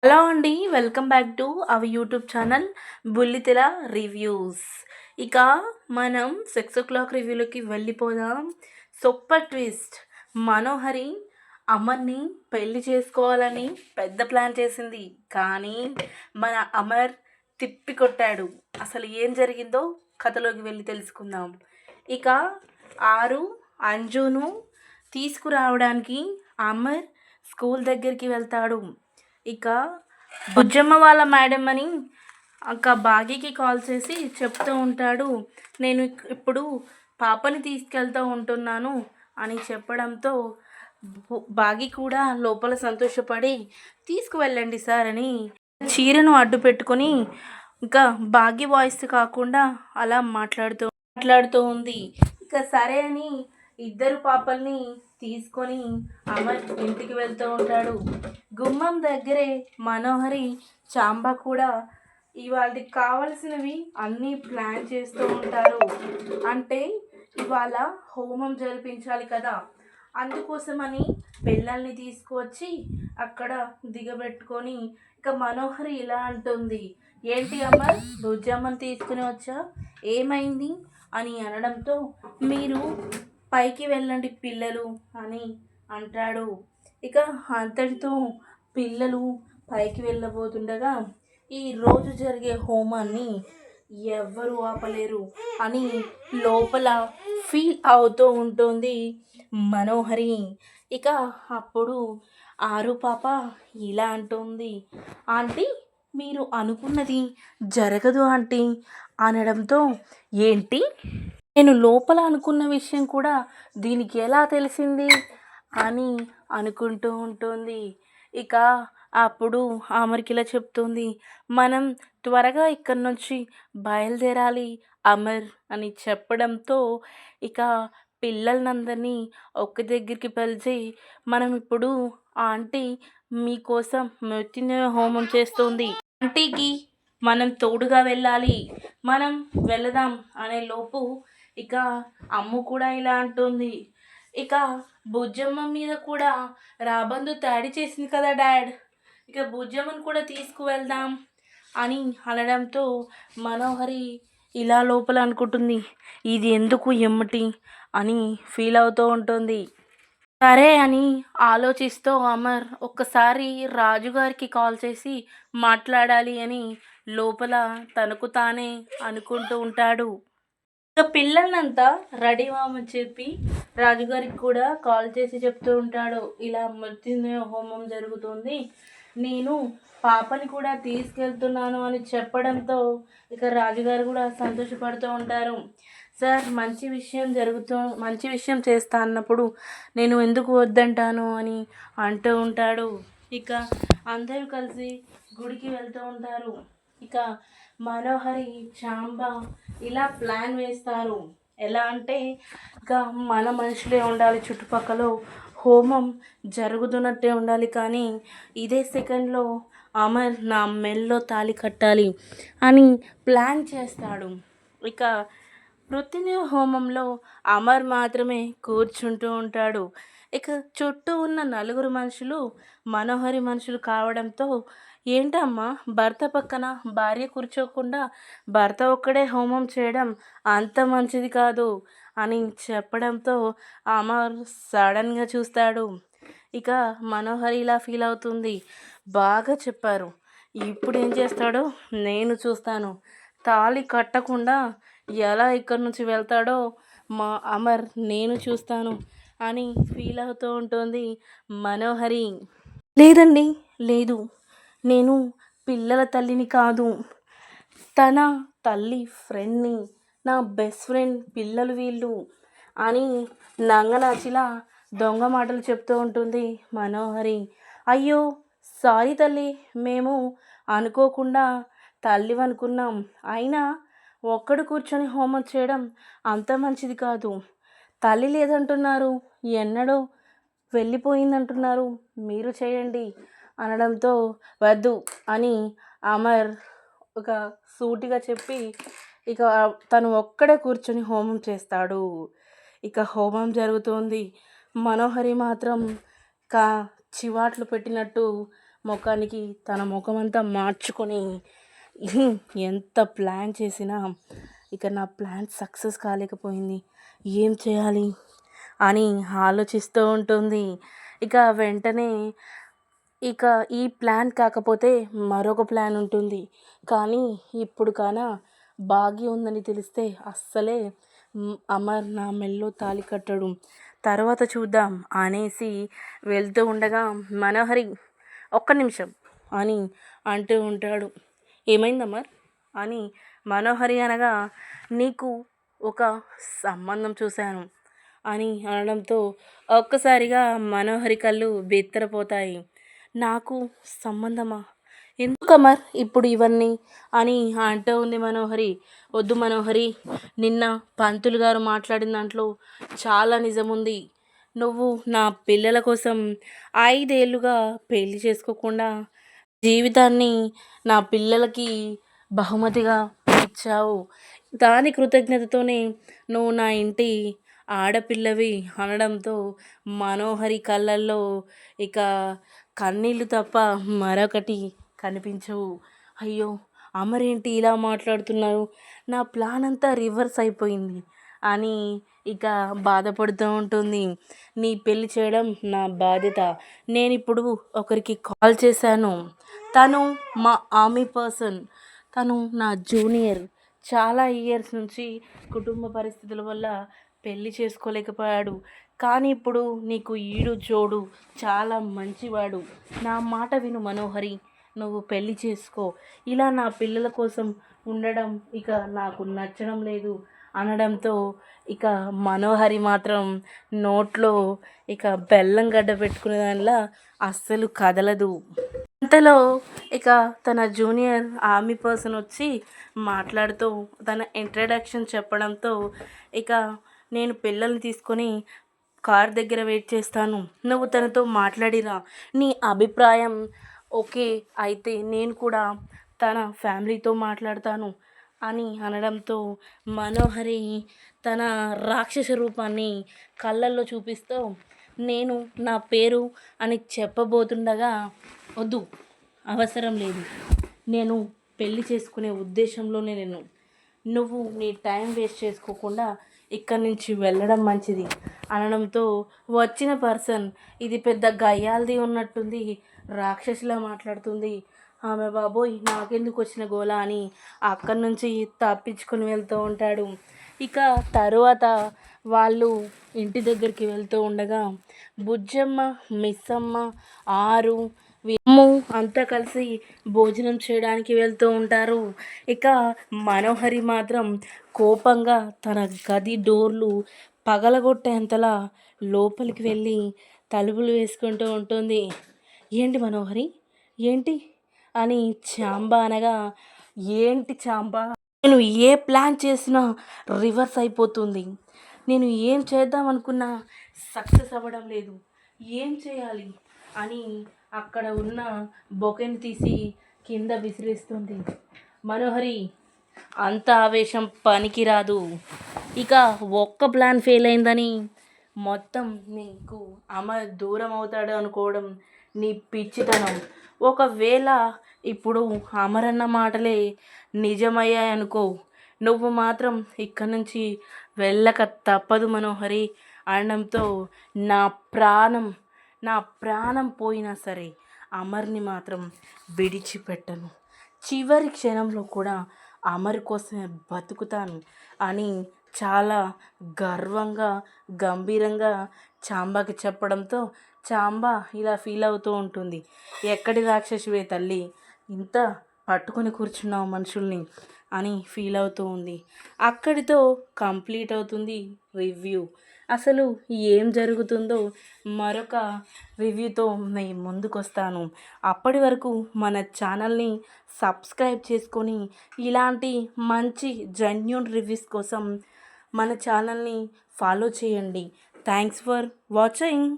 Hello అండి. Welcome back to our YouTube channel బుల్లితెర reviews. ఇక మనం 6 o'clock రివ్యూలోకి వెళ్ళిపోదాం. Super twist. మనోహరి అమర్ని పెళ్లి చేసుకోవాలని పెద్ద ప్లాన్ చేసింది. కానీ మన అమర్ తిప్పి కొట్టాడు. అసలు ఏం జరిగిందో కథలోకి వెళ్ళి తెలుసుకుందాం. ఇక ఆరు అంజును తీసుకురావడానికి అమర్ స్కూల్ దగ్గరికి వెళ్తాడు. ఇక బుజ్జమ్మ వాళ్ళ మేడం అని భాగ్యకి కాల్ చేసి చెప్తూ ఉంటాడు. నేను ఇప్పుడు పాపని తీసుకెళ్తూ ఉంటున్నాను అని చెప్పడంతో భాగి కూడా లోపల సంతోషపడి తీసుకువెళ్ళండి సార్ అని చీరను అడ్డు పెట్టుకొని ఇంకా భాగ్య వాయిస్ కాకుండా అలా మాట్లాడుతూ ఉంది. ఇక సరే అని ఇద్దరు పాపల్ని తీసుకొని అమర్ ఇంటికి వెళ్తూ ఉంటాడు. గుమ్మం దగ్గరే మనోహరి చాంబా కూడా ఇవాళకి కావలసినవి అన్నీ ప్లాన్ చేస్తూ ఉంటారు. అంటే ఇవాళ హోమం జరిపించాలి కదా, అందుకోసమని పిల్లల్ని తీసుకువచ్చి అక్కడ దిగబెట్టుకొని ఇక మనోహరి ఇలా అంటుంది, ఏంటి అమ్మ బుజ్జమ్మని తీసుకుని వచ్చా, ఏమైంది అని అనడంతో మీరు పైకి వెళ్ళండి పిల్లలు అని అంటాడు. ఇక అంతటితో పిల్లలు పైకి వెళ్ళబోతుండగా ఈ రోజు జరిగే హోమాన్ని ఎవ్వరూ ఆపలేరు అని లోపల ఫీల్ అవుతూ ఉంటుంది మనోహరి. ఇక అప్పుడు ఆరు పాప ఇలా అంటుంది, ఆంటీ మీరు అనుకున్నది జరగదు ఆంటీ అనడంతో, ఏంటి నేను లోపల అనుకున్న విషయం కూడా దీనికి ఎలా తెలిసింది అని అనుకుంటూ ఉంటుంది. ఇక అప్పుడు అమర్కి ఇలా చెప్తుంది, మనం త్వరగా ఇక్కడి నుంచి బయలుదేరాలి అమర్ అని చెప్పడంతో ఇక పిల్లలందరినీ ఒక్క దగ్గరికి పిలిచి, మనం ఇప్పుడు ఆంటీ మీకోసం మృత్యుంజయ హోమం చేస్తుంది, ఆంటీకి మనం తోడుగా వెళ్ళాలి, మనం వెళదాం అనే లోపు ఇక అమ్ము కూడా ఇలా అంటుంది, ఇక బుజ్జమ్మ మీద కూడా రాబందు దాడి చేసింది కదా డాడ్, ఇక బుజ్జమ్మను కూడా తీసుకువెళ్దాం అని అనడంతో మనోహరి ఇలా లోపల అనుకుంటుంది, ఇది ఎందుకు ఎమ్మటి అని ఫీల్ అవుతూ ఉంటుంది. సరే అని ఆలోచిస్తూ అమర్ ఒక్కసారి రాజుగారికి కాల్ చేసి మాట్లాడాలి అని లోపల తనకు తానే అనుకుంటూ ఉంటాడు. ఇక పిల్లలంతా రెడీ అవ్వమని చెప్పి రాజుగారికి కూడా కాల్ చేసి చెప్తూ ఉంటాడు, ఇలా మృత్యుంజయ హోమం జరుగుతుంది, నేను పాపని కూడా తీసుకెళ్తున్నాను అని చెప్పడంతో ఇక రాజుగారు కూడా సంతోషపడుతూ ఉంటారు. సార్ మంచి విషయం చేస్తా అన్నప్పుడు నేను ఎందుకు వద్దంటాను అని అంటూ ఉంటాడు. ఇక అందరూ కలిసి గుడికి వెళ్తూ ఉంటారు. ఇక మనోహరి చాంబ ఇలా ప్లాన్ వేస్తారు. ఎలా అంటే ఇక మన మనుషులే ఉండాలి, చుట్టుపక్కల హోమం జరుగుతున్నట్టే ఉండాలి, కానీ ఇదే సెకండ్లో అమర్ నా మెల్లో తాళి కట్టాలి అని ప్లాన్ చేస్తాడు. ఇక మృత్యుంజయ హోమంలో అమర్ మాత్రమే కూర్చుంటూ ఉంటాడు. ఇక చుట్టూ ఉన్న నలుగురు మనుషులు మనోహరి మనుషులు కావడంతో, ఏంటమ్మా భర్త పక్కన భార్య కూర్చోకుండా భర్త ఒక్కడే హోమం చేయడం అంత మంచిది కాదు అని చెప్పడంతో అమర్ సడన్గా చూస్తాడు. ఇక మనోహరి ఇలా ఫీల్ అవుతుంది, బాగా చెప్పారు, ఇప్పుడు ఏం చేస్తాడో నేను చూస్తాను, తాళి కట్టకుండా ఎలా ఇక్కడి నుంచి వెళ్తాడో మా అమర్ నేను చూస్తాను అని ఫీల్ అవుతూ ఉంటుంది మనోహరి. లేదండి, లేదు, నేను పిల్లల తల్లిని కాదు, తన తల్లి ఫ్రెండ్ని, నా బెస్ట్ ఫ్రెండ్ పిల్లలు వీళ్ళు అని నంగనాచిలా దొంగ మాటలు చెప్తూ ఉంటుంది మనోహరి. అయ్యో సారీ తల్లి, మేము అనుకోకుండా తల్లివనుకున్నాం, అయినా ఒక్కడు కూర్చొని హోంవర్క్ చేయడం అంత మంచిది కాదు, తల్లి లేదంటున్నారు, ఎన్నడో వెళ్ళిపోయిందంటున్నారు, మీరు చేయండి అనడంతో వద్దు అని అమర్ ఒక సూటిగా చెప్పి ఇక తను ఒక్కడే కూర్చొని హోమం చేస్తాడు. ఇక హోమం జరుగుతుంది. మనోహరి మాత్రం చివాట్లు పెట్టినట్టు ముఖానికి తన ముఖమంతా మార్చుకొని ఎంత ప్లాన్ చేసినా ఇక నా ప్లాన్ సక్సెస్ కాలేకపోయింది. ఏం చేయాలి అని ఆలోచిస్తూ ఉంటుంది. ఇక వెంటనే ఇక ఈ ప్లాన్ కాకపోతే మరొక ప్లాన్ ఉంటుంది. కానీ ఇప్పుడు భాగ్య ఉందని తెలిస్తే అస్సలే అమర్ నా మెల్లో తాళి కట్టడు. తర్వాత చూద్దాం అనేసి వెళ్తూ ఉండగా మనోహరి ఒక్క నిమిషం అని అంటూ ఉంటాడు. ఏమైంది అమర్ అని మనోహరి అనగా, నీకు ఒక సంబంధం చూశాను అని అనడంతో ఒక్కసారిగా మనోహరి కళ్ళు బెత్తరపోతాయి. నాకు సంబంధమా? ఎందుకు అమర్ ఇప్పుడు ఇవన్నీ అని అంటూ ఉంది మనోహరి. వద్దు మనోహరి, నిన్న పంతులు గారు మాట్లాడిన దాంట్లో చాలా నిజముంది. నువ్వు నా పిల్లల కోసం 5 ఏళ్ళుగా పెళ్లి చేసుకోకుండా జీవితాన్ని నా పిల్లలకి బహుమతిగా ఇచ్చావు. దాని కృతజ్ఞతతోనే నువ్వు నా ఇంటి ఆడపిల్లవి అనడంతో మనోహరి కళ్ళల్లో ఇక కన్నీళ్ళు తప్ప మరొకటి కనిపించవు. అయ్యో అమరేంటి ఇలా మాట్లాడుతున్నారు, నా ప్లాన్ అంతా రివర్స్ అయిపోయింది అని ఇక బాధపడుతూ ఉంటుంది. నీ పెళ్లి చేయడం నా బాధ్యత. నేను ఇప్పుడు ఒకరికి కాల్ చేశాను. తను మా ఆర్మీ పర్సన్. తను నా జూనియర్. చాలా ఇయర్స్ నుంచి కుటుంబ పరిస్థితుల వల్ల పెళ్లి చేసుకోలేకపోయాడు. కానీ ఇప్పుడు నీకు ఈడు జోడు చాలా మంచివాడు. నా మాట విను మనోహరి, నువ్వు పెళ్లి చేసుకో. ఇలా నా పిల్లల కోసం ఉండడం ఇక నాకు నచ్చడం లేదు అనడంతో ఇక మనోహరి మాత్రం నోట్లో ఇక బెల్లం గడ్డ పెట్టుకునే దానిలా అస్సలు కదలదు. అంతలో ఇక తన జూనియర్ ఆర్మీ పర్సన్ వచ్చి మాట్లాడుతూ తన ఇంట్రడక్షన్ చెప్పడంతో ఇక నేను పిల్లల్ని తీసుకొని కార్ దగ్గర వెయిట్ చేస్తాను, నువ్వు తనతో మాట్లాడిరా. నీ అభిప్రాయం ఓకే అయితే నేను కూడా తన ఫ్యామిలీతో మాట్లాడతాను అని అనడంతో మనోహరి తన రాక్షస రూపాన్ని కళ్ళల్లో చూపిస్తూ నేను నా పేరు అని చెప్పబోతుండగా, వద్దు అవసరం లేదు, నేను పెళ్లి చేసుకునే ఉద్దేశంలోనే నేను. నువ్వు నీ టైం వేస్ట్ చేసుకోకుండా ఇక్కడి నుంచి వెళ్ళడం మంచిది అనడంతో వచ్చిన పర్సన్ ఇది పెద్ద గయ్యాల్ది ఉన్నట్టుంది, రాక్షసిలా మాట్లాడుతుంది, ఆమె బాబోయ్ నాకెందుకు వచ్చిన గోల అని అక్కడి నుంచి తప్పించుకొని వెళ్తూ ఉంటాడు. ఇక తరువాత వాళ్ళు ఇంటి దగ్గరికి వెళ్తూ ఉండగా బుజ్జమ్మ, మిస్సమ్మ, ఆరు, విమ్ము అంతా కలిసి భోజనం చేయడానికి వెళ్తూ ఉంటారు. ఇక మనోహరి మాత్రం కోపంగా తన గది డోర్లు పగలగొట్టేంతలా లోపలికి వెళ్ళి తలుపులు వేసుకుంటూ ఉంటుంది. ఏంటి మనోహరి, ఏంటి అని చాంబ అనగా, ఏంటి చాంబ, నేను ఏ ప్లాన్ చేసినా రివర్స్ అయిపోతుంది. నేను ఏం చేద్దాం అనుకున్నా సక్సెస్ అవ్వడం లేదు. ఏం చేయాలి అని అక్కడ ఉన్న బొకెని తీసి కింద విసిరేస్తుంది. మనోహరి, అంత ఆవేశం పనికిరాదు. ఇక ఒక్క ప్లాన్ ఫెయిల్ అయిందని మొత్తం నీకు దూరం అవుతాడు అనుకోవడం నీ పిచ్చితనం. ఒకవేళ ఇప్పుడు అమరన్న మాటలే నిజమయ్యాయనుకో, నువ్వు మాత్రం ఇక్కడి నుంచి వెళ్ళక తప్పదు మనోహరి అనడంతో నా ప్రాణం నా ప్రాణం పోయినా సరే అమర్ని మాత్రం విడిచిపెట్టను. చివరి క్షణంలో కూడా అమర్ కోసమే బతుకుతాను అని చాలా గర్వంగా గంభీరంగా చాంబాకి చెప్పడంతో చాంబ ఇలా ఫీల్ అవుతూ ఉంటుంది. ఎక్కడి రాక్షసివే తల్లి, ఇంత పట్టుకొని కూర్చున్నావు మనుషుల్ని అని ఫీల్ అవుతూ ఉంది. అక్కడితో కంప్లీట్ అవుతుంది రివ్యూ. అసలు ఏం జరుగుతుందో మరొక రివ్యూతో నేను ముందుకొస్తాను. అప్పటి వరకు మన ఛానల్ని సబ్స్క్రైబ్ చేసుకొని ఇలాంటి మంచి జెన్యూన్ రివ్యూస్ కోసం మన ఛానల్ని ఫాలో చేయండి. Thanks for watching.